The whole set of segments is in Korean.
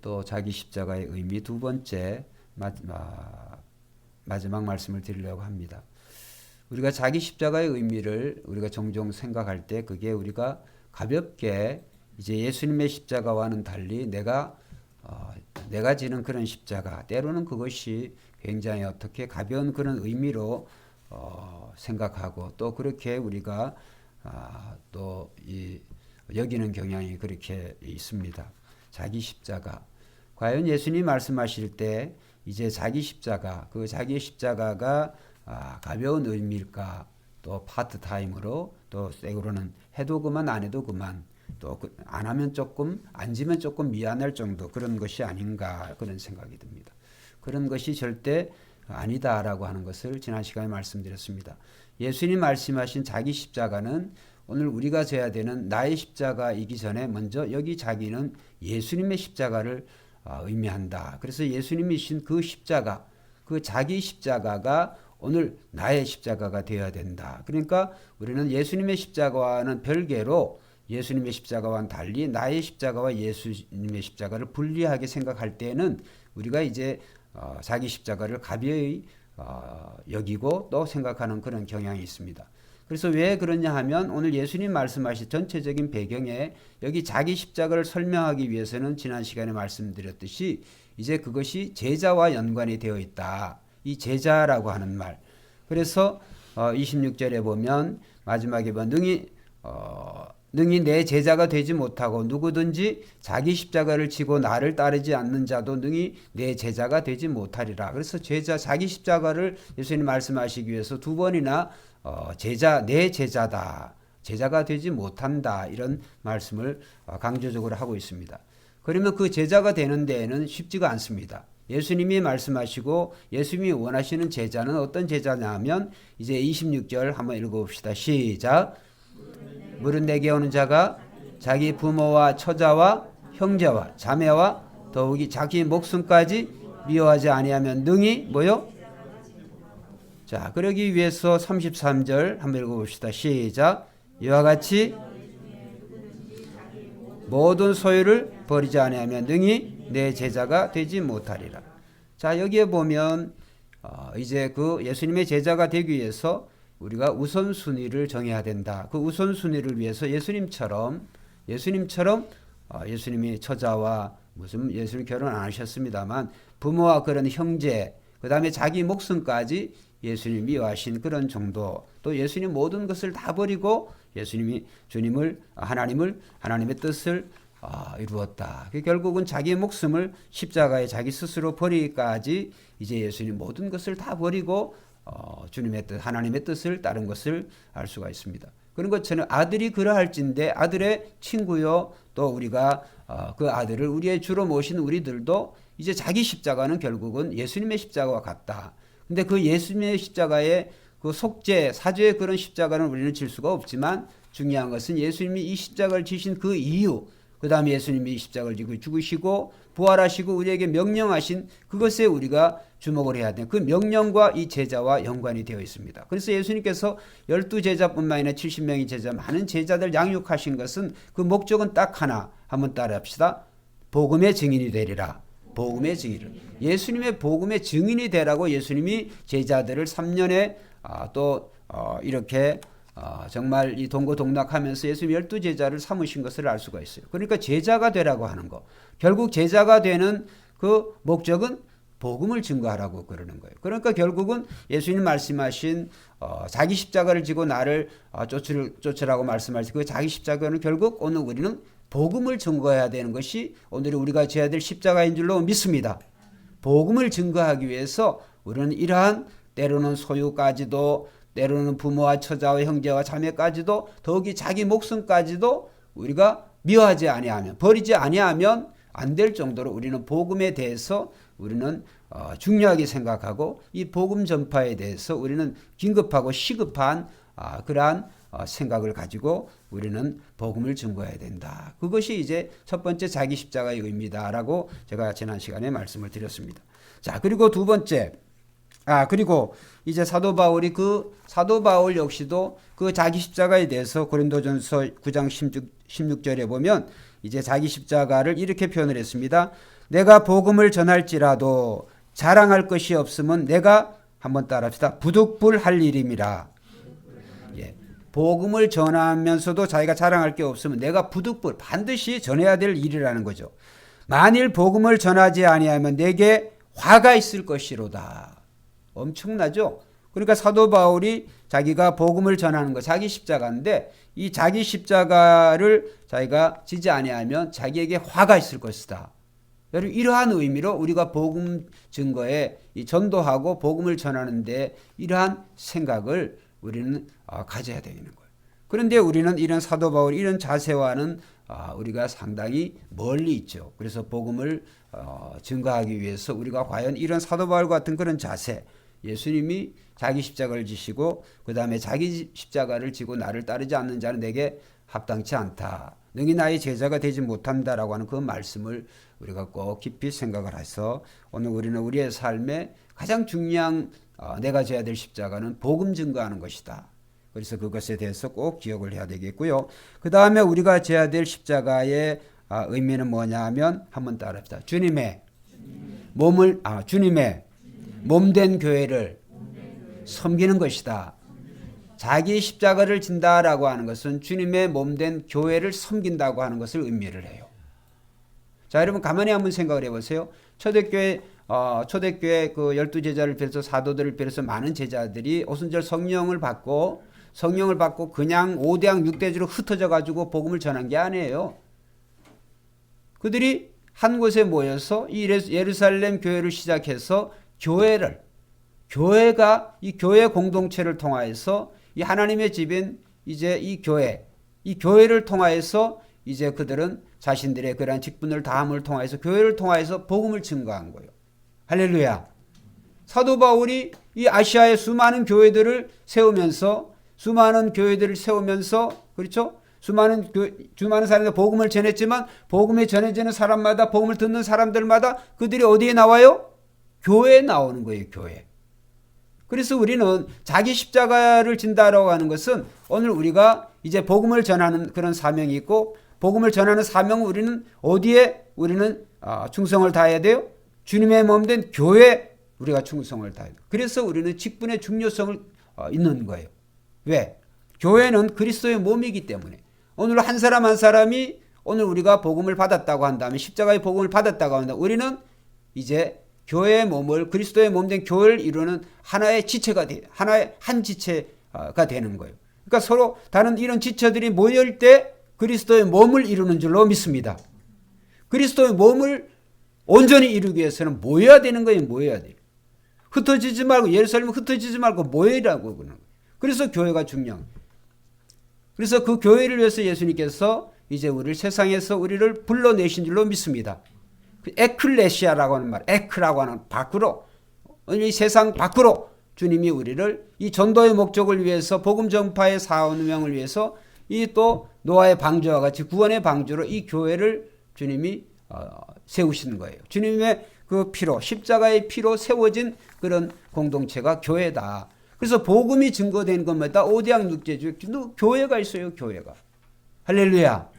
또 자기 십자가의 의미 두 번째 마지막 말씀을 드리려고 합니다. 우리가 자기 십자가의 의미를 우리가 종종 생각할 때 그게 우리가 가볍게 이제 예수님의 십자가와는 달리 내가 지는 그런 십자가, 때로는 그것이 굉장히 어떻게 가벼운 그런 의미로 생각하고 또 그렇게 우리가 또 여기는 경향이 그렇게 있습니다. 자기 십자가. 과연 예수님이 말씀하실 때 이제 자기 십자가, 그 자기 십자가가 가벼운 의미일까? 또 파트타임으로 또 때로는 해도 그만 안 해도 그만 또 안 하면 조금 안 지면 조금 미안할 정도 그런 것이 아닌가 그런 생각이 듭니다. 그런 것이 절대 아니다라고 하는 것을 지난 시간에 말씀드렸습니다. 예수님 말씀하신 자기 십자가는 오늘 우리가 져야 되는 나의 십자가이기 전에 먼저 여기 자기는 예수님의 십자가를 의미한다. 그래서 예수님이신 그 십자가, 그 자기 십자가가 오늘 나의 십자가가 되어야 된다. 그러니까 우리는 예수님의 십자가와는 별개로 예수님의 십자가와는 달리 나의 십자가와 예수님의 십자가를 분리하게 생각할 때는 우리가 이제 자기 십자가를 가벼이 여기고 또 생각하는 그런 경향이 있습니다. 그래서 왜 그러냐 하면 오늘 예수님 말씀하신 전체적인 배경에 여기 자기 십자가를 설명하기 위해서는 지난 시간에 말씀드렸듯이 이제 그것이 제자와 연관이 되어 있다. 이 제자라고 하는 말. 그래서 26절에 보면 마지막에 보면 능히 내 제자가 되지 못하고 누구든지 자기 십자가를 지고 나를 따르지 않는 자도 능히 내 제자가 되지 못하리라. 그래서 자기 십자가를 예수님 말씀하시기 위해서 두 번이나 내 제자다. 제자가 되지 못한다. 이런 말씀을 강조적으로 하고 있습니다. 그러면 그 제자가 되는 데에는 쉽지가 않습니다. 예수님이 말씀하시고 예수님이 원하시는 제자는 어떤 제자냐 하면 이제 26절 한번 읽어봅시다. 시작. 물은 내게 오는 자가 자기 부모와 처자와 형제와 자매와 더욱이 자기 목숨까지 미워하지 아니하면 능히 뭐요? 자, 그러기 위해서 33절 한번 읽어봅시다. 시작. 이와 같이 모든 소유를 버리지 아니하면 능히 내 제자가 되지 못하리라. 자, 여기에 보면 이제 그 예수님의 제자가 되기 위해서 우리가 우선순위를 정해야 된다. 그 우선순위를 위해서 예수님처럼 예수님이 처자와 무슨 예수님 결혼 안 하셨습니다만 부모와 그런 형제, 그 다음에 자기 목숨까지 예수님이 미워하신 그런 정도, 또 예수님 모든 것을 다 버리고 예수님이 하나님의 뜻을 이루었다. 결국은 자기의 목숨을 십자가에 자기 스스로 버리기까지 이제 예수님 모든 것을 다 버리고 주님의 뜻, 하나님의 뜻을 따른 것을 알 수가 있습니다. 그런 것처럼 아들이 그러할진대 아들의 친구요, 또 우리가 그 아들을 우리의 주로 모신 우리들도 이제 자기 십자가는 결국은 예수님의 십자가와 같다. 근데 그 예수님의 십자가의 그 속죄, 사죄의 그런 십자가는 우리는 질 수가 없지만 중요한 것은 예수님이 이 십자가를 지신 그 이유, 그 다음에 예수님이 이 십자가를 지고 죽으시고 부활하시고 우리에게 명령하신 그것에 우리가 주목을 해야 돼요. 그 명령과 이 제자와 연관이 되어 있습니다. 그래서 예수님께서 12제자뿐만 아니라 70명의 제자, 많은 제자들 양육하신 것은 그 목적은 딱 하나, 한번 따라합시다. 복음의 증인이 되리라. 복음의 증인을. 예수님의 복음의 증인이 되라고 예수님이 제자들을 3년에 이렇게 정말 이 동고동락하면서 예수님 12제자를 삼으신 것을 알 수가 있어요. 그러니까 제자가 되라고 하는 거. 결국 제자가 되는 그 목적은 복음을 증거하라고 그러는 거예요. 그러니까 결국은 예수님 말씀하신 자기 십자가를 지고 나를 쫓으라고 말씀하신 그 자기 십자가는 결국 오늘 우리는 복음을 증거해야 되는 것이 오늘 우리가 져야 될 십자가인 줄로 믿습니다. 복음을 증거하기 위해서 우리는 이러한 때로는 소유까지도, 때로는 부모와 처자와 형제와 자매까지도, 더욱이 자기 목숨까지도 우리가 미워하지 아니하면, 버리지 아니하면 안 될 정도로 우리는 복음에 대해서 우리는 중요하게 생각하고 이 복음 전파에 대해서 우리는 긴급하고 시급한 그러한 생각을 가지고 우리는 복음을 증거해야 된다. 그것이 이제 첫 번째 자기 십자가의 의미다라고 제가 지난 시간에 말씀을 드렸습니다. 자, 그리고 두 번째, 그리고 이제 사도 바울 역시도 그 자기 십자가에 대해서 고린도전서 9장 16절에 보면 이제 자기 십자가를 이렇게 표현을 했습니다. 내가 복음을 전할지라도 자랑할 것이 없으면 내가 한번 따라합시다. 부득불할 일임이라. 예. 복음을 전하면서도 자기가 자랑할 게 없으면 내가 부득불 반드시 전해야 될 일이라는 거죠. 만일 복음을 전하지 아니하면 내게 화가 있을 것이로다. 엄청나죠? 그러니까 사도 바울이 자기가 복음을 전하는 거 자기 십자가인데 이 자기 십자가를 자기가 지지 아니하면 자기에게 화가 있을 것이다. 여러분 이러한 의미로 우리가 복음 증거에 전도하고 복음을 전하는데 이러한 생각을 우리는 가져야 되는 거예요. 그런데 우리는 이런 사도 바울 이런 자세와는 우리가 상당히 멀리 있죠. 그래서 복음을 증거하기 위해서 우리가 과연 이런 사도 바울 같은 그런 자세, 예수님이 자기 십자가를 지시고 그 다음에 자기 십자가를 지고 나를 따르지 않는 자는 내게 합당치 않다. 능히 나의 제자가 되지 못한다라고 하는 그 말씀을 우리가 꼭 깊이 생각을 해서 오늘 우리는 우리의 삶에 가장 중요한 내가 져야 될 십자가는 복음 증거하는 것이다. 그래서 그것에 대해서 꼭 기억을 해야 되겠고요. 그 다음에 우리가 져야 될 십자가의 의미는 뭐냐 하면 한번 따라합시다. 주님의 몸된 교회를 섬기는 것이다. 자기 십자가를 진다라고 하는 것은 주님의 몸된 교회를 섬긴다고 하는 것을 의미를 해요. 자, 여러분 가만히 한번 생각을 해보세요. 초대교회 그 12제자를 비롯해서 사도들을 비롯해서 많은 제자들이 오순절 성령을 받고 그냥 5대양 6대주로 흩어져 가지고 복음을 전한 게 아니에요. 그들이 한 곳에 모여서 이 예루살렘 교회를 시작해서 교회가 이 교회 공동체를 통하여서 이 하나님의 집인 이제 이 교회를 통하여서 이제 그들은 자신들의 그러한 직분을 다함을 통하여서 교회를 통하여서 복음을 증거한 거예요. 할렐루야. 사도 바울이 이 아시아의 수많은 교회들을 세우면서 그렇죠? 수많은 사람들 복음을 전했지만 복음이 전해지는 사람마다 복음을 듣는 사람들마다 그들이 어디에 나와요? 교회에 나오는 거예요. 교회. 그래서 우리는 자기 십자가를 진다라고 하는 것은 오늘 우리가 이제 복음을 전하는 그런 사명이 있고 복음을 전하는 사명은 우리는 충성을 다해야 돼요. 주님의 몸된 교회에 우리가 충성을 다해야 돼요. 그래서 우리는 직분의 중요성을 있는 거예요. 왜? 교회는 그리스도의 몸이기 때문에 오늘 한 사람 한 사람이 오늘 우리가 복음을 받았다고 한다면 십자가의 복음을 받았다고 한다면 우리는 이제 교회의 몸을 그리스도의 몸된 교회를 이루는 하나의 한 지체가 되는 거예요. 그러니까 서로 다른 이런 지체들이 모일 때 그리스도의 몸을 이루는 줄로 믿습니다. 그리스도의 몸을 온전히 이루기 위해서는 모여야 되는 거예요. 모여야 돼요. 흩어지지 말고 예루살렘 흩어지지 말고 모이라고 그러는 거예요. 그래서 교회가 중요한 거예요. 그래서 그 교회를 위해서 예수님께서 이제 세상에서 불러내신 줄로 믿습니다. 에클레시아라고 하는 말, 에크라고 하는 밖으로, 이 세상 밖으로 주님이 우리를 이 전도의 목적을 위해서 복음 전파의 사명을 위해서 이 또 노아의 방주와 같이 구원의 방주로 이 교회를 주님이 세우시는 거예요. 주님의 그 피로 십자가의 피로 세워진 그런 공동체가 교회다. 그래서 복음이 증거된 것마다 5대양 6제주 교회가 있어요. 교회가. 할렐루야.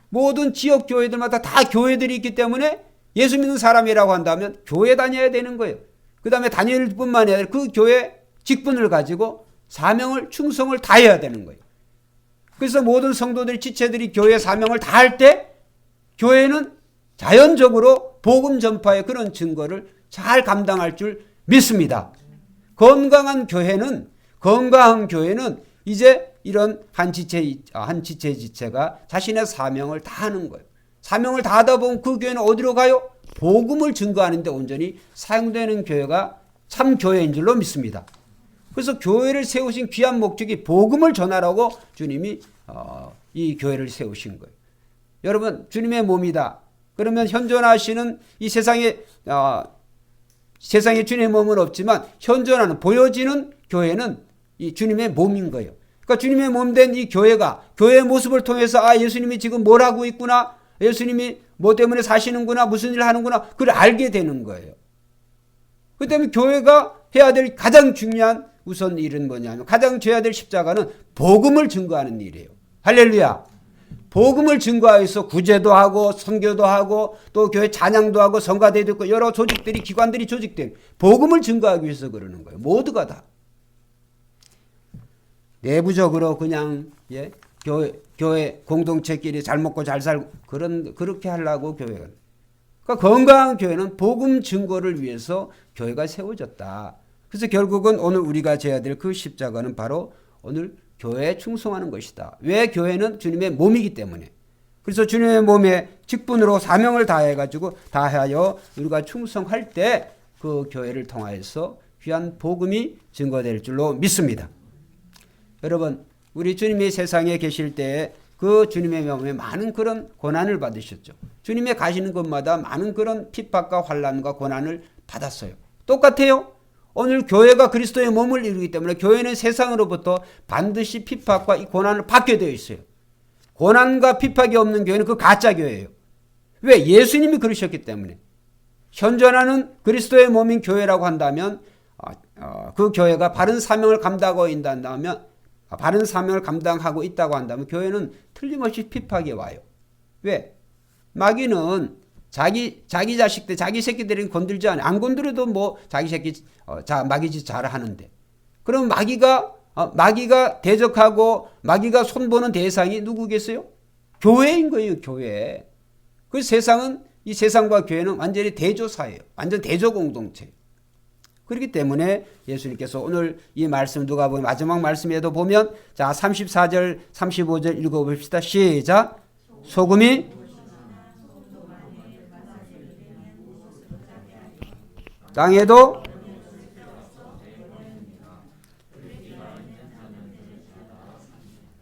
모든 지역 교회들마다 다 교회들이 있기 때문에 예수 믿는 사람이라고 한다면 교회 다녀야 되는 거예요. 그 다음에 다닐 뿐만 아니라 그 교회 직분을 가지고 사명을 충성을 다해야 되는 거예요. 그래서 모든 성도들이 지체들이 교회 사명을 다할 때 교회는 자연적으로 복음 전파의 그런 증거를 잘 감당할 줄 믿습니다. 건강한 교회는 이제 이런 한 지체가 자신의 사명을 다하는 거예요. 사명을 다하다 보면 그 교회는 어디로 가요? 복음을 증거하는 데 온전히 사용되는 교회가 참 교회인 줄로 믿습니다. 그래서 교회를 세우신 귀한 목적이 복음을 전하라고 주님이 이 교회를 세우신 거예요. 여러분 주님의 몸이다. 그러면 현존하시는 이 세상에 주님의 몸은 없지만 현존하는 보여지는 교회는 이 주님의 몸인 거예요. 그러니까 주님의 몸된 이 교회의 모습을 통해서 예수님이 지금 뭘 하고 있구나, 예수님이 뭐 때문에 사시는구나, 무슨 일을 하는구나, 그걸 알게 되는 거예요. 그 때문에 교회가 해야 될 가장 중요한 우선 일은 뭐냐면 가장 져야 될 십자가는 복음을 증거하는 일이에요. 할렐루야. 복음을 증거하여서 구제도 하고 선교도 하고 또 교회 찬양도 하고 성가대도 있고 여러 조직들이 기관들이 조직된 복음을 증거하기 위해서 그러는 거예요. 모두가 다. 내부적으로 그냥 교회 공동체끼리 잘 먹고 잘 살고 그렇게 하려고 교회가. 그러니까 건강한 교회는 복음 증거를 위해서 교회가 세워졌다. 그래서 결국은 오늘 우리가 져야 될 그 십자가는 바로 오늘 교회에 충성하는 것이다. 왜? 교회는 주님의 몸이기 때문에. 그래서 주님의 몸에 직분으로 사명을 다하여 우리가 충성할 때 그 교회를 통하여서 귀한 복음이 증거될 줄로 믿습니다. 여러분, 우리 주님이 세상에 계실 때 그 주님의 몸에 많은 그런 고난을 받으셨죠. 주님의 가시는 곳마다 많은 그런 핍박과 환난과 고난을 받았어요. 똑같아요. 오늘 교회가 그리스도의 몸을 이루기 때문에 교회는 세상으로부터 반드시 핍박과 이 고난을 받게 되어 있어요. 고난과 핍박이 없는 교회는 그 가짜 교회예요. 왜? 예수님이 그러셨기 때문에. 현존하는 그리스도의 몸인 교회라고 한다면 그 교회가 바른 사명을 감당하고 있다고 한다면 교회는 틀림없이 핍박이 와요. 왜? 마귀는 자기 자식들, 자기 새끼들은 건들지 않아요. 안 건드려도 뭐 자기 새끼 마귀짓 잘 하는데. 그럼 마귀가 대적하고 마귀가 손보는 대상이 누구겠어요? 교회인 거예요, 교회. 그 이 세상과 교회는 완전히 대조사예요. 완전 대조 공동체예요. 그렇기 때문에 예수님께서 오늘 이 말씀 누가복음 마지막 말씀에도 보면 자 34절 35절 읽어봅시다. 시작. 소금이 땅에도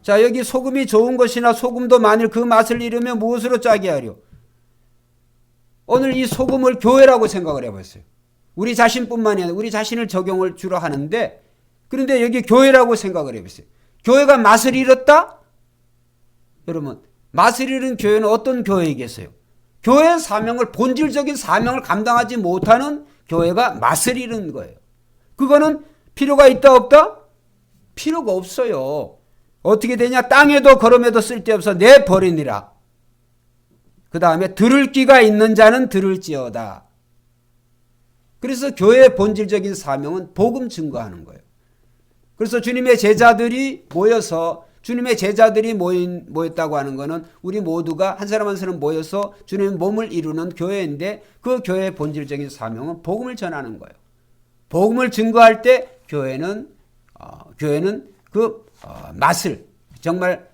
자 여기 소금이 좋은 것이나 소금도 만일 그 맛을 잃으면 무엇으로 짜게 하려? 오늘 이 소금을 교회라고 생각을 해보세요. 우리 자신뿐만이 아니라 우리 자신을 적용을 주로 하는데 그런데 여기 교회라고 생각을 해보세요. 교회가 맛을 잃었다? 여러분 맛을 잃은 교회는 어떤 교회이겠어요? 교회의 사명을 본질적인 사명을 감당하지 못하는 교회가 맛을 잃은 거예요. 그거는 필요가 있다 없다? 필요가 없어요. 어떻게 되냐? 땅에도 걸음에도 쓸데없어 내버리니라. 그 다음에 들을 귀가 있는 자는 들을지어다. 그래서 교회의 본질적인 사명은 복음 증거하는 거예요. 그래서 주님의 제자들이 모였다고 하는 것은 우리 모두가 한 사람 한 사람 모여서 주님의 몸을 이루는 교회인데 그 교회의 본질적인 사명은 복음을 전하는 거예요. 복음을 증거할 때 교회는 그 맛을 정말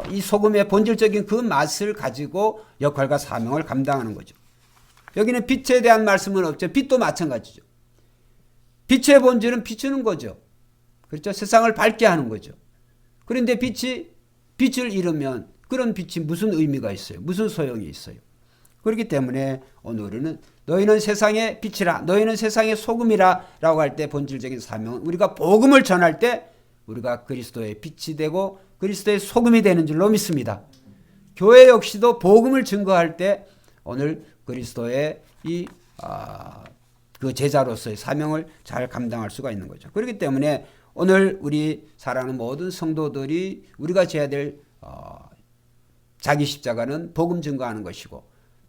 이 소금의 본질적인 그 맛을 가지고 역할과 사명을 감당하는 거죠. 여기는 빛에 대한 말씀은 없죠. 빛도 마찬가지죠. 빛의 본질은 비추는 거죠. 그렇죠? 세상을 밝게 하는 거죠. 그런데 빛을 잃으면 그런 빛이 무슨 의미가 있어요? 무슨 소용이 있어요? 그렇기 때문에 오늘 우리는 너희는 세상의 빛이라, 너희는 세상의 소금이라 라고 할 때 본질적인 사명은 우리가 복음을 전할 때 우리가 그리스도의 빛이 되고 그리스도의 소금이 되는 줄로 믿습니다. 교회 역시도 복음을 증거할 때 오늘 그리스도의 그 제자로서의 사명을 잘 감당할 수가 있는 거죠. 그렇기 때문에 오늘 우리 사랑하는 모든 성도들이 우리가 져야 될 자기 십자가는 복음 증거하는 것이고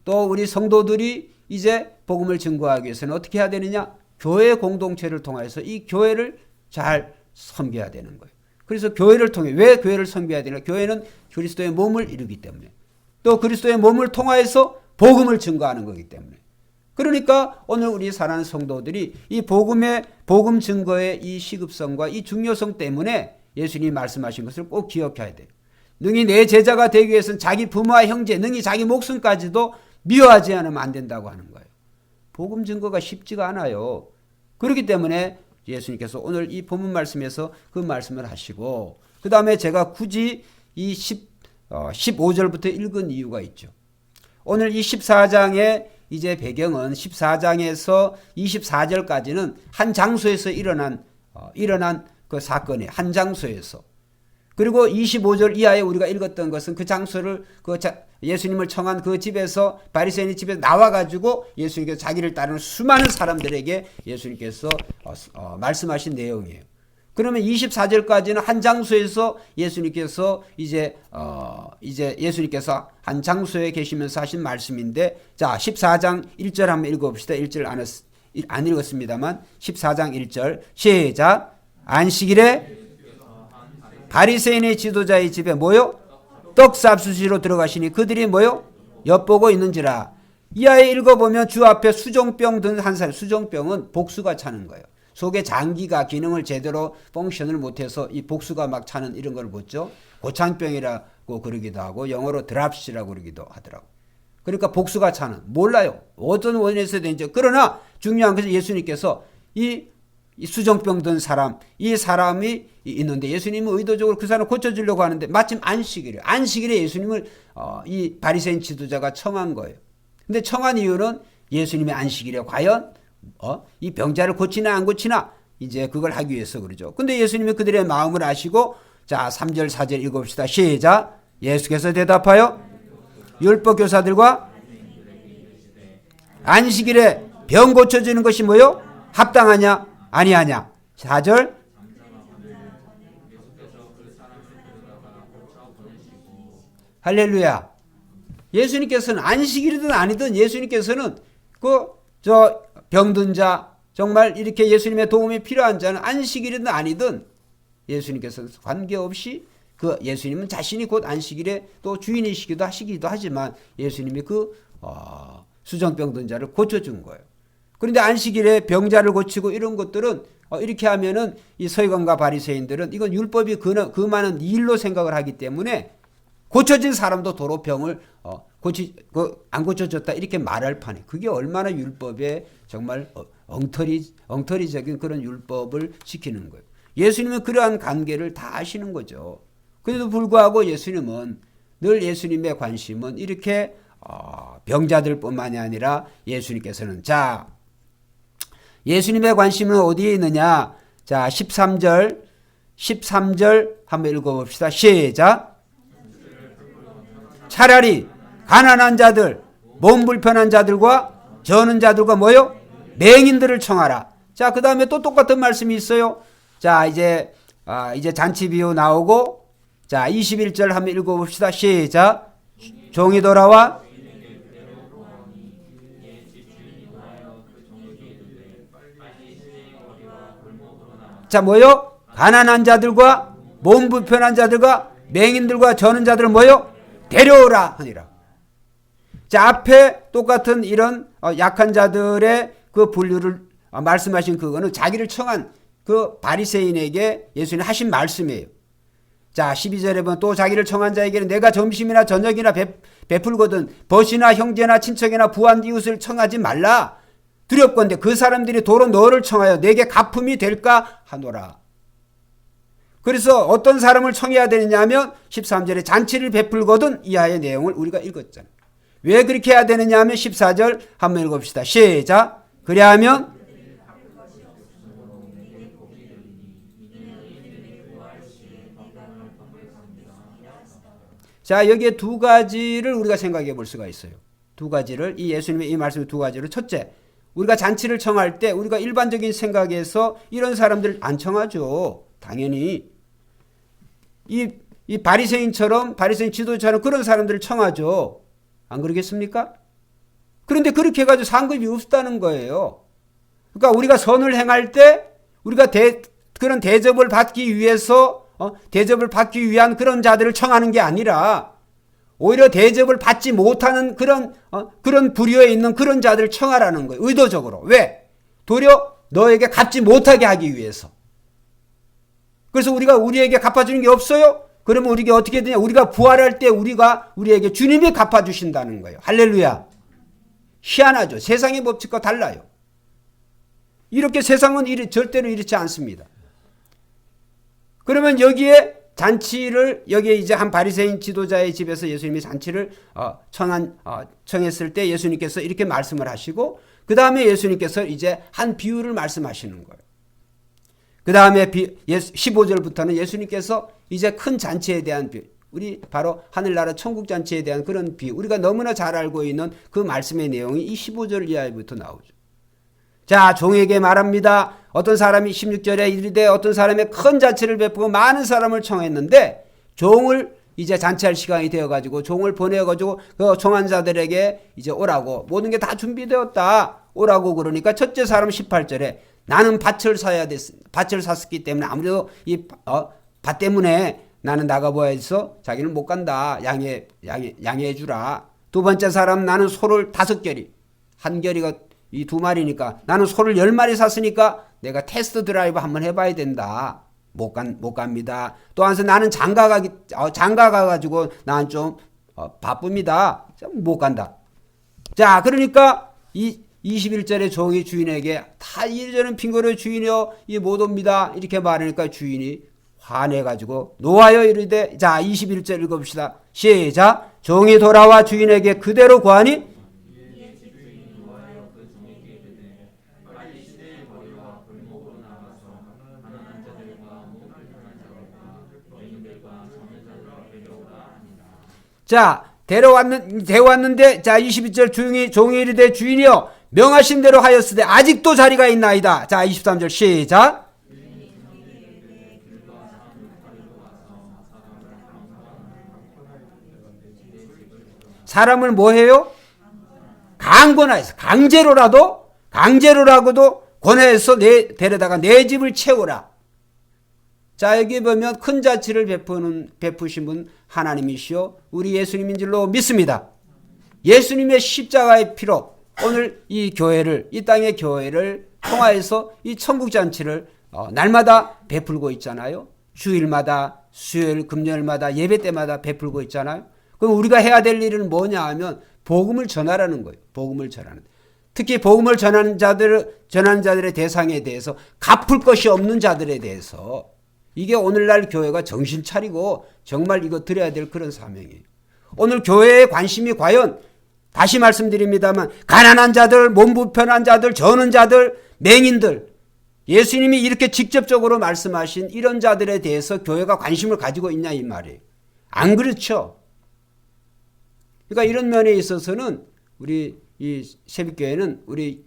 또 우리 성도들이 이제 복음을 증거하기 위해서는 어떻게 해야 되느냐? 교회 공동체를 통해서 이 교회를 잘 섬겨야 되는 거예요. 그래서 교회를 통해 왜 교회를 섬겨야 되냐? 교회는 그리스도의 몸을 이루기 때문에 또 그리스도의 몸을 통하여서 복음을 증거하는 거기 때문에 그러니까 오늘 우리 사랑하는 성도들이 이 복음 증거의 이 시급성과 이 중요성 때문에 예수님이 말씀하신 것을 꼭 기억해야 돼요. 능히 내 제자가 되기 위해서는 자기 부모와 형제, 능히 자기 목숨까지도 미워하지 않으면 안 된다고 하는 거예요. 복음 증거가 쉽지가 않아요. 그렇기 때문에 예수님께서 오늘 이 본문 말씀에서 그 말씀을 하시고 그 다음에 제가 굳이 이 15절부터 읽은 이유가 있죠. 오늘 이 14장의 이제 배경은 14장에서 24절까지는 한 장소에서 일어난 그 사건이에요. 한 장소에서. 그리고 25절 이하에 우리가 읽었던 것은 그 장소를 예수님을 청한 그 집에서 바리새인의 집에서 나와가지고 예수님께서 자기를 따르는 수많은 사람들에게 예수님께서 말씀하신 내용이에요. 그러면 24절까지는 한 장소에서 예수님께서 이제 예수님께서 한 장소에 계시면서 하신 말씀인데, 자 14장 1절 한번 읽어봅시다. 1절 안 읽었습니다만 14장 1절 시작. 안식일에 바리새인의 지도자의 집에 뭐요? 떡 삽수시로 들어가시니 그들이 뭐요? 엿보고 있는지라. 이하에 읽어보면 주 앞에 수종병 든 한 사람, 수종병은 복수가 차는 거예요. 속에 장기가 기능을 제대로 펑션을 못해서 이 복수가 막 차는 이런 걸 보죠. 고창병이라고 그러기도 하고 영어로 드랍시라고 그러기도 하더라고. 그러니까 복수가 차는, 몰라요. 어떤 원인에서 된지. 그러나 중요한 것은 예수님께서 이 수정병 든 사람, 이 사람이 있는데 예수님은 의도적으로 그 사람을 고쳐주려고 하는데 마침 안식일에 예수님을 이 바리새인 지도자가 청한 거예요. 근데 청한 이유는 예수님의 안식일에 과연 이 병자를 고치나 안 고치나 이제 그걸 하기 위해서 그러죠. 근데 예수님이 그들의 마음을 아시고, 자 3절 4절 읽어봅시다. 시작. 예수께서 대답하여 율법 교사들과 안식일에 병 고쳐주는 것이 뭐요? 합당하냐 아니하냐. 4절. 할렐루야. 예수님께서는 안식일이든 아니든 예수님께서는 저 병든 자, 정말 이렇게 예수님의 도움이 필요한 자는 안식일이든 아니든 예수님께서는 관계없이 예수님은 자신이 곧 안식일에 또 주인이시기도 하지만 예수님이 수정병든 자를 고쳐준 거예요. 그런데 안식일에 병자를 고치고 이런 것들은 이렇게 하면은 이 서기관과 바리새인들은 이건 율법이 그만한 일로 생각을 하기 때문에 고쳐진 사람도 도로 병을 안 고쳐졌다 이렇게 말할 판에, 그게 얼마나 율법에 정말 엉터리적인 그런 율법을 지키는 거예요. 예수님은 그러한 관계를 다 아시는 거죠. 그래도 불구하고 예수님은 늘 예수님의 관심은 이렇게 병자들뿐만이 아니라 예수님께서는, 자 예수님의 관심은 어디에 있느냐. 자 13절 한번 읽어봅시다. 시작. 차라리 가난한 자들, 몸 불편한 자들과 저는 자들과 뭐요? 맹인들을 청하라. 자, 그 다음에 또 똑같은 말씀이 있어요. 자, 이제 잔치 비유 나오고, 자, 21절 한번 읽어봅시다. 시작. 종이 돌아와 자, 뭐요? 가난한 자들과 몸 불편한 자들과 맹인들과 저는 자들을 뭐요? 데려오라 하니라. 자, 앞에 똑같은 이런 약한 자들의 그 분류를 말씀하신 그거는 자기를 청한 그 바리새인에게 예수님이 하신 말씀이에요. 자 12절에 보면 또 자기를 청한 자에게는 내가 점심이나 저녁이나 베풀거든 벗이나 형제나 친척이나 부한 이웃을 청하지 말라. 두렵건대 그 사람들이 도로 너를 청하여 내게 가품이 될까 하노라. 그래서 어떤 사람을 청해야 되느냐 하면 13절에 잔치를 베풀거든 이하의 내용을 우리가 읽었잖아요. 왜 그렇게 해야 되느냐 하면 14절 한번 읽어봅시다. 시작. 그리하면 자, 여기에 두 가지를 우리가 생각해 볼 수가 있어요. 두 가지를, 이 예수님의 이 말씀의 두 가지를. 첫째, 우리가 잔치를 청할 때 우리가 일반적인 생각에서 이런 사람들 안 청하죠. 당연히 이 바리새인처럼, 바리새인 지도자처럼 그런 사람들을 청하죠. 안 그러겠습니까? 그런데 그렇게 해가지고 상급이 없다는 거예요. 그러니까 우리가 선을 행할 때 우리가 그런 대접을 받기 위해서 대접을 받기 위한 그런 자들을 청하는 게 아니라 오히려 대접을 받지 못하는 그런 부류에 있는 그런 자들을 청하라는 거예요. 의도적으로. 왜? 도리어 너에게 갚지 못하게 하기 위해서. 그래서 우리에게 갚아주는 게 없어요? 그러면 우리에게 어떻게 되냐? 우리가 부활할 때 우리에게 주님이 갚아주신다는 거예요. 할렐루야. 희한하죠. 세상의 법칙과 달라요. 이렇게 세상은 절대로 이렇지 않습니다. 그러면 여기에 여기에 이제 한 바리새인 지도자의 집에서 예수님이 잔치를 청했을 때 예수님께서 이렇게 말씀을 하시고, 그 다음에 예수님께서 이제 한 비유를 말씀하시는 거예요. 그 다음에 15절부터는 예수님께서 이제 큰 잔치에 대한 비유, 우리 바로 하늘나라 천국 잔치에 대한 그런 비유, 우리가 너무나 잘 알고 있는 그 말씀의 내용이 이 15절 이하부터 나오죠. 자, 종에게 말합니다. 어떤 사람이 16절에 이르되 어떤 사람의 큰 잔치를 베푸고 많은 사람을 청했는데 종을 이제 잔치할 시간이 되어가지고 종을 보내가지고 그 청한 자들에게 이제 오라고 모든 게 다 준비되었다 오라고 그러니까 첫째 사람 18절에 나는 밭을 밭을 샀기 때문에 아무래도 이 밭 때문에 나는 나가봐야 해서 자기는 못 간다. 양해해 주라. 두 번째 사람 나는 소를 5결이 한 결이가 이 2마리니까 나는 소를 10마리 샀으니까 내가 테스트 드라이브 한번 해봐야 된다. 못 갑니다. 또 한 나는 장가 가가지고 난 좀 바쁩니다. 못 간다. 자, 그러니까 이 21절에 종이 주인에게 다 이리저리 핑거로 주인이여 못 옵니다. 이렇게 말하니까 주인이 화내가지고 노하여 이르되 자 21절 읽어봅시다. 시작. 종이 돌아와 주인에게 그대로 구하니 자 데려왔는데 자 22절 종이 이르되 주인이여 명하신 대로 하였으되 아직도 자리가 있나이다. 자 23절 시작. 사람을 뭐해요? 강권하여서 강제로라고도 권하여서 데려다가 내 집을 채우라. 자 여기 보면 큰 잔치를 베푸신 분 하나님이시요 우리 예수님인 줄로 믿습니다. 예수님의 십자가의 피로 오늘 이 교회를 이 땅의 교회를 통하여서 이 천국 잔치를 날마다 베풀고 있잖아요. 주일마다 수요일 금요일마다 예배 때마다 베풀고 있잖아요. 그럼 우리가 해야 될 일은 뭐냐 하면 복음을 전하라는 거예요. 복음을 전하는. 특히 복음을 전하는 자들의 대상에 대해서 갚을 것이 없는 자들에 대해서 이게 오늘날 교회가 정신 차리고 정말 이거 드려야 될 그런 사명이에요. 오늘 교회의 관심이 과연 다시 말씀드립니다만 가난한 자들, 몸 불편한 자들, 저는 자들, 맹인들 예수님이 이렇게 직접적으로 말씀하신 이런 자들에 대해서 교회가 관심을 가지고 있냐 이 말이에요. 안 그렇죠. 그러니까 이런 면에 있어서는 우리 이 새벽교회는 우리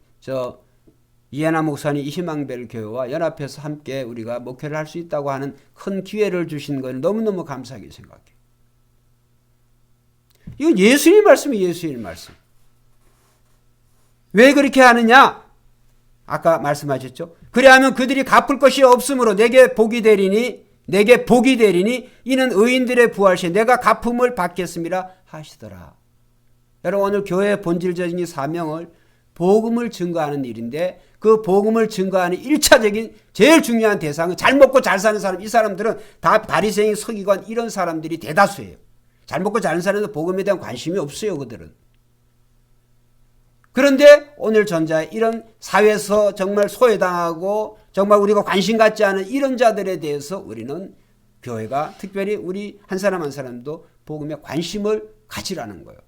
이해나 목사님 이희망별 교회와 연합해서 함께 우리가 목회를 할 수 있다고 하는 큰 기회를 주신 건 너무너무 감사하게 생각해요. 이건 예수님 말씀이에요. 예수님 말씀. 왜 그렇게 하느냐? 아까 말씀하셨죠. 그래야하면 그들이 갚을 것이 없으므로 내게 복이 되리니 이는 의인들의 부활시에 내가 갚음을 받겠습니다 하시더라. 여러분 오늘 교회의 본질적인 사명을 복음을 증거하는 일인데 그 복음을 증거하는 1차적인 제일 중요한 대상은 잘 먹고 잘 사는 사람. 이 사람들은 다 바리새인 서기관 이런 사람들이 대다수예요. 잘 먹고 잘 사는 사람은 복음에 대한 관심이 없어요. 그들은. 그런데 오늘 전자에 이런 사회에서 정말 소외당하고 정말 우리가 관심 갖지 않은 이런 자들에 대해서 우리는 교회가 특별히 우리 한 사람 한 사람도 복음에 관심을 가지라는 거예요.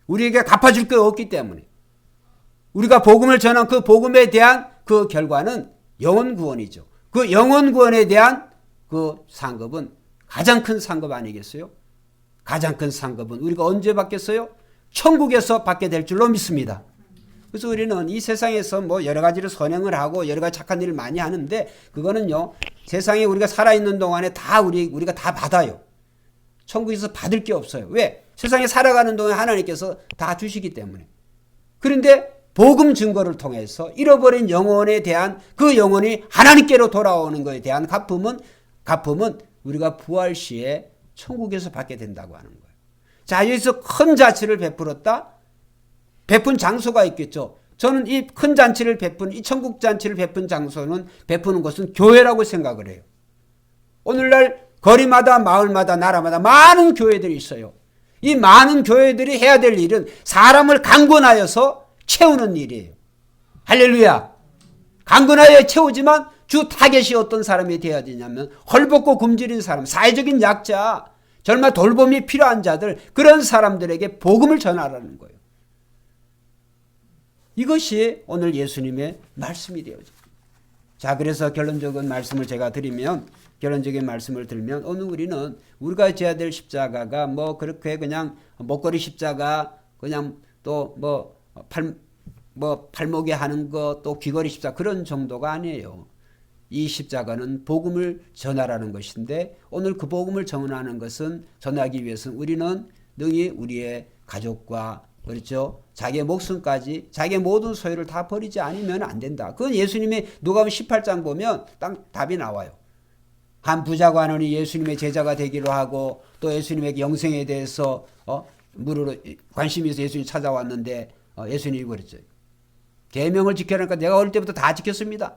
우리에게 갚아줄 게 없기 때문에. 우리가 복음을 전한 그 복음에 대한 그 결과는 영혼 구원이죠. 그 영혼 구원에 대한 그 상급은 가장 큰 상급 아니겠어요? 가장 큰 상급은 우리가 언제 받겠어요? 천국에서 받게 될 줄로 믿습니다. 그래서 우리는 이 세상에서 뭐 여러 가지로 선행을 하고 여러 가지 착한 일을 많이 하는데 그거는요 세상에 우리가 살아있는 동안에 다 우리가 다 받아요. 천국에서 받을 게 없어요. 왜? 세상에 살아가는 동안 하나님께서 다 주시기 때문에. 그런데 복음 증거를 통해서 잃어버린 영혼에 대한 그 영혼이 하나님께로 돌아오는 것에 대한 갚음은 우리가 부활 시에 천국에서 받게 된다고 하는 거예요. 자, 여기서 큰 잔치를 베풀었다. 베푼 장소가 있겠죠. 저는 이 큰 잔치를 이 천국 잔치를 베푸는 것은 교회라고 생각을 해요. 오늘날 거리마다 마을마다 나라마다 많은 교회들이 있어요. 이 많은 교회들이 해야 될 일은 사람을 강권하여서 채우는 일이에요. 할렐루야. 강권하여 채우지만 주 타겟이 어떤 사람이 되어야 되냐면 헐벗고 굶주린 사람, 사회적인 약자, 정말 돌봄이 필요한 자들 그런 사람들에게 복음을 전하라는 거예요. 이것이 오늘 예수님의 말씀이 되어져. 자, 그래서 결론적인 말씀을 들면 오늘 우리는 우리가 져야 될 십자가가 뭐 그렇게 그냥 목걸이 십자가 그냥 또 뭐 발목에 하는 거 또 귀걸이 십자가 그런 정도가 아니에요. 이 십자가는 복음을 전하라는 것인데 오늘 그 복음을 전하는 것은 전하기 위해서는 우리는 능히 우리의 가족과 그렇죠. 자기의 목숨까지 자기의 모든 소유를 다 버리지 않으면 안 된다. 그건 예수님의 누가복음 18장 보면 딱 답이 나와요. 한 부자관원이 예수님의 제자가 되기로 하고 또 예수님에게 영생에 대해서 물으러 관심이 있어서 예수님 찾아왔는데 예수님이 그랬죠. 계명을 지켜라니까 내가 어릴 때부터 다 지켰습니다.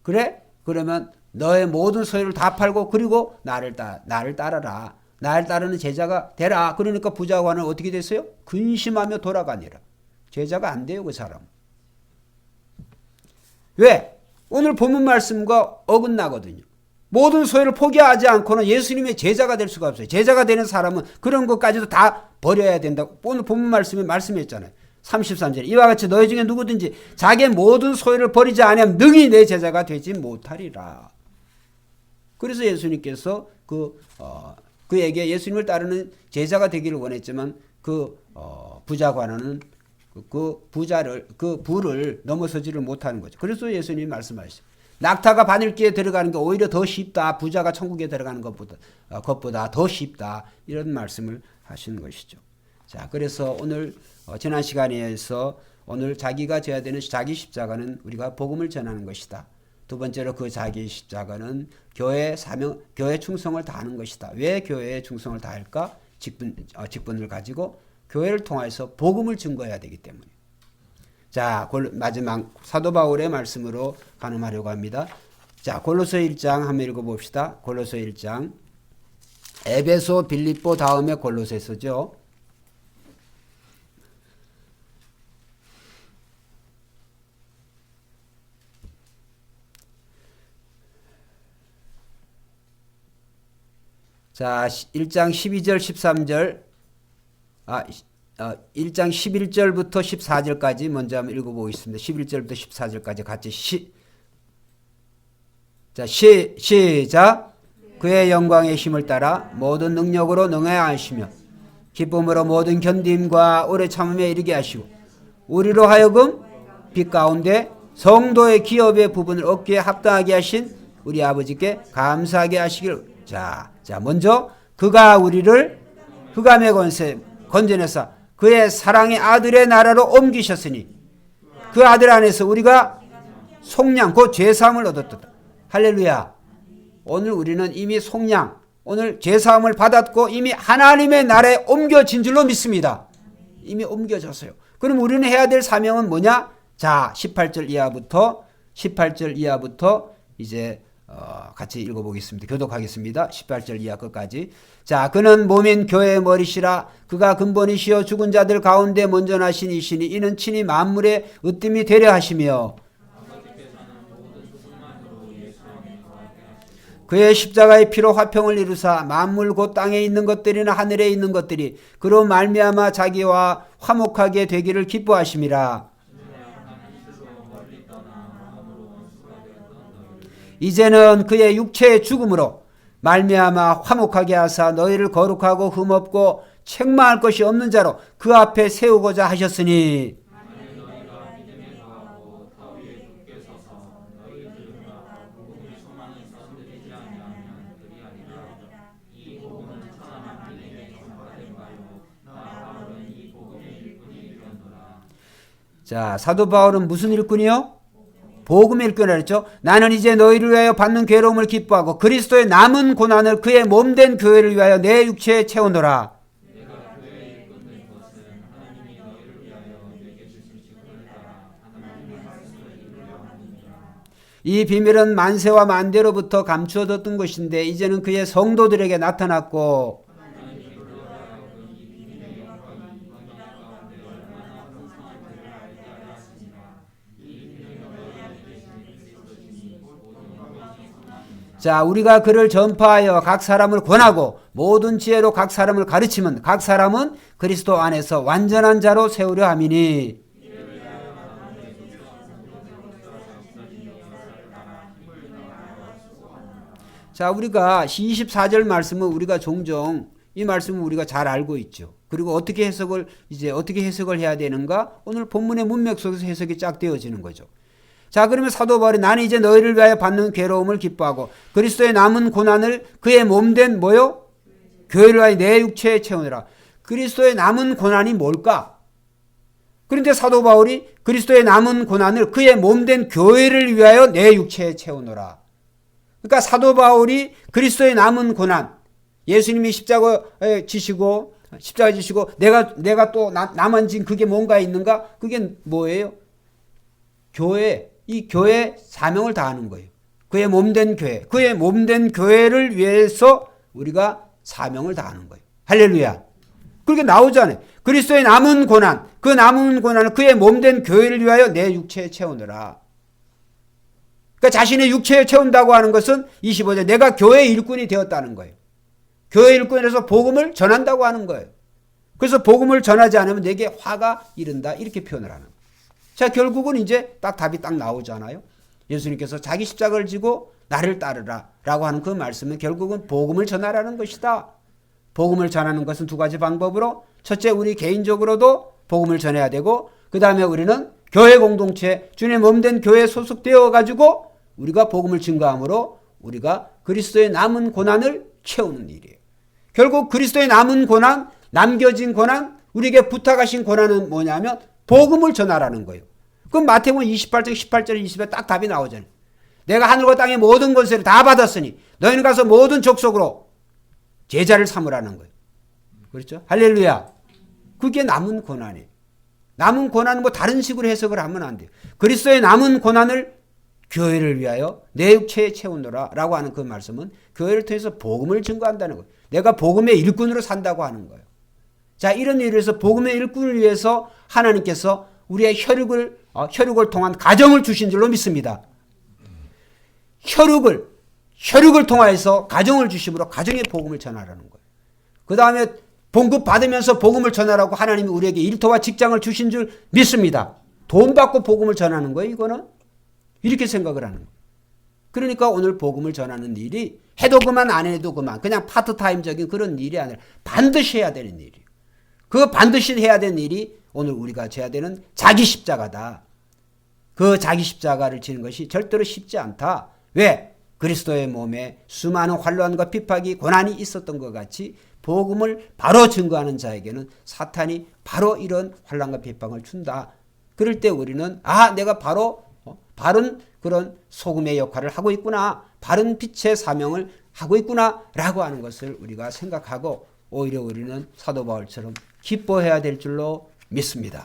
그래? 그러면 너의 모든 소유를 다 팔고 그리고 나를 따라라. 나를 따르는 제자가 되라. 그러니까 부자관은 어떻게 됐어요? 근심하며 돌아가니라. 제자가 안 돼요, 그 사람. 왜? 오늘 본문 말씀과 어긋나거든요. 모든 소유를 포기하지 않고는 예수님의 제자가 될 수가 없어요. 제자가 되는 사람은 그런 것까지도 다 버려야 된다고 오늘 본문 말씀에 말씀했잖아요. 33절 이와 같이 너희 중에 누구든지 자기의 모든 소유를 버리지 않으면 능히 내 제자가 되지 못하리라. 그래서 예수님께서 그에게 예수님을 따르는 제자가 되기를 원했지만 부자관원은 그 부를 넘어서지를 못하는 거죠. 그래서 예수님이 말씀하시죠. 낙타가 바늘기에 들어가는 게 오히려 더 쉽다. 부자가 천국에 들어가는 것보다 더 쉽다. 이런 말씀을 하신 것이죠. 자, 그래서 오늘 지난 시간에서 오늘 자기가 져야 되는 자기 십자가는 우리가 복음을 전하는 것이다. 두 번째로 그 자기 십자가는 교회 충성을 다하는 것이다. 왜 교회에 충성을 다할까? 직분을 가지고 교회를 통해서 복음을 증거해야 되기 때문에. 자, 마지막 사도 바울의 말씀으로 가늠하려고 합니다. 자, 골로새 1장 한번 읽어봅시다. 골로새 1장. 에베소, 빌립보 다음에 골로새서죠. 자, 1장 12절 13절 1장 11절부터 14절까지 먼저 한번 읽어보겠습니다. 11절부터 14절까지 같이 시작. 그의 영광의 힘을 따라 모든 능력으로 능하여 하시며 기쁨으로 모든 견딤과 오래 참음에 이르게 하시고 우리로 하여금 빛 가운데 성도의 기업의 부분을 얻기에 합당하게 하신 우리 아버지께 감사하게 하시기를. 자, 먼저 그가 우리를 흑암의 권세 건져내사 그의 사랑의 아들의 나라로 옮기셨으니 그 아들 안에서 우리가 속량 곧 죄사함을 얻었다. 할렐루야. 오늘 우리는 이미 속량 오늘 죄사함을 받았고 이미 하나님의 나라에 옮겨진 줄로 믿습니다. 이미 옮겨졌어요. 그럼 우리는 해야 될 사명은 뭐냐? 자, 18절 이하부터 이제 같이 읽어보겠습니다. 교독하겠습니다. 18절 이하 끝까지. 자, 그는 몸인 교회의 머리시라. 그가 근본이시여 죽은 자들 가운데 먼저 나신 이시니 이는 친히 만물의 으뜸이 되려 하시며 그의 십자가의 피로 화평을 이루사 만물 곧 땅에 있는 것들이나 하늘에 있는 것들이 그로 말미암아 자기와 화목하게 되기를 기뻐하심이라. 이제는 그의 육체의 죽음으로 말미암아 화목하게 하사 너희를 거룩하고 흠없고 책망할 것이 없는 자로 그 앞에 세우고자 하셨으니 자, 사도 바울은 무슨 일꾼이요? 복음의 일꾼이라 했죠. 나는 이제 너희를 위하여 받는 괴로움을 기뻐하고 그리스도의 남은 고난을 그의 몸된 교회를 위하여 내 육체에 채우노라. 이 비밀은 만세와 만대로부터 감추어졌던 것인데 이제는 그의 성도들에게 나타났고 자, 우리가 그를 전파하여 각 사람을 권하고 모든 지혜로 각 사람을 가르치면 각 사람은 그리스도 안에서 완전한 자로 세우려 함이니. 자, 우리가 24절 말씀은 우리가 종종 이 말씀은 우리가 잘 알고 있죠. 그리고 어떻게 해석을 해야 되는가? 오늘 본문의 문맥 속에서 해석이 쫙 되어지는 거죠. 자, 그러면 사도 바울이 나는 이제 너희를 위하여 받는 괴로움을 기뻐하고 그리스도의 남은 고난을 그의 몸된 뭐요? 교회를 위하여 내 육체에 채우느라. 그리스도의 남은 고난이 뭘까? 그런데 사도 바울이 그리스도의 남은 고난을 그의 몸된 교회를 위하여 내 육체에 채우노라. 그러니까 사도 바울이 그리스도의 남은 고난, 예수님이 십자가 지시고 내가 또 나만 진 그게 뭔가 있는가? 그게 뭐예요? 이 교회 사명을 다하는 거예요. 그의 몸된 교회, 그의 몸된 교회를 위해서 우리가 사명을 다하는 거예요. 할렐루야. 그렇게 나오잖아요. 그리스도의 남은 고난, 그 남은 고난을 그의 몸된 교회를 위하여 내 육체에 채우느라. 그러니까 자신의 육체에 채운다고 하는 것은 25절 내가 교회 일꾼이 되었다는 거예요. 교회 일꾼에서 복음을 전한다고 하는 거예요. 그래서 복음을 전하지 않으면 내게 화가 이른다 이렇게 표현을 하는 거예요. 자, 결국은 이제 답이 딱 나오잖아요. 예수님께서 자기 십자가를 지고 나를 따르라 라고 하는 그 말씀은 결국은 복음을 전하라는 것이다. 복음을 전하는 것은 두 가지 방법으로, 첫째 우리 개인적으로도 복음을 전해야 되고, 그 다음에 우리는 교회 공동체, 주님의 몸된 교회에 소속되어 가지고 우리가 복음을 증거함으로 우리가 그리스도의 남은 고난을 채우는 일이에요. 결국 그리스도의 남은 고난, 남겨진 고난, 우리에게 부탁하신 고난은 뭐냐면 복음을 전하라는 거예요. 그럼 마태복음 28장 18절 20에 딱 답이 나오잖아요. 내가 하늘과 땅의 모든 권세를 다 받았으니 너희는 가서 모든 족속으로 제자를 삼으라는 거예요. 그렇죠? 할렐루야. 그게 남은 고난이에요. 남은 고난은 뭐 다른 식으로 해석을 하면 안 돼요. 그리스도의 남은 고난을 교회를 위하여 내 육체에 채우노라 라고 하는 그 말씀은 교회를 통해서 복음을 증거한다는 거예요. 내가 복음의 일꾼으로 산다고 하는 거예요. 자, 이런 일을 해서 복음의 일꾼을 위해서 하나님께서 우리의 혈육을 통한 가정을 주신 줄로 믿습니다. 혈육을 통하여서 가정을 주심으로 가정의 복음을 전하라는 거예요. 그 다음에 봉급 받으면서 복음을 전하라고 하나님이 우리에게 일터와 직장을 주신 줄 믿습니다. 돈 받고 복음을 전하는 거예요, 이거는. 이렇게 생각을 하는 거예요. 그러니까 오늘 복음을 전하는 일이 해도 그만 안 해도 그만 그냥 파트타임적인 그런 일이 아니라 반드시 해야 되는 일이에요. 그 반드시 해야 되는 일이 오늘 우리가 져야 되는 자기 십자가다. 그 자기 십자가를 지는 것이 절대로 쉽지 않다. 왜? 그리스도의 몸에 수많은 환난과 핍박이 고난이 있었던 것 같이 복음을 바로 증거하는 자에게는 사탄이 바로 이런 환난과 핍박을 준다. 그럴 때 우리는 내가 바로 바른 그런 소금의 역할을 하고 있구나. 바른 빛의 사명을 하고 있구나 라고 하는 것을 우리가 생각하고 오히려 우리는 사도 바울처럼 기뻐해야 될 줄로 믿습니다.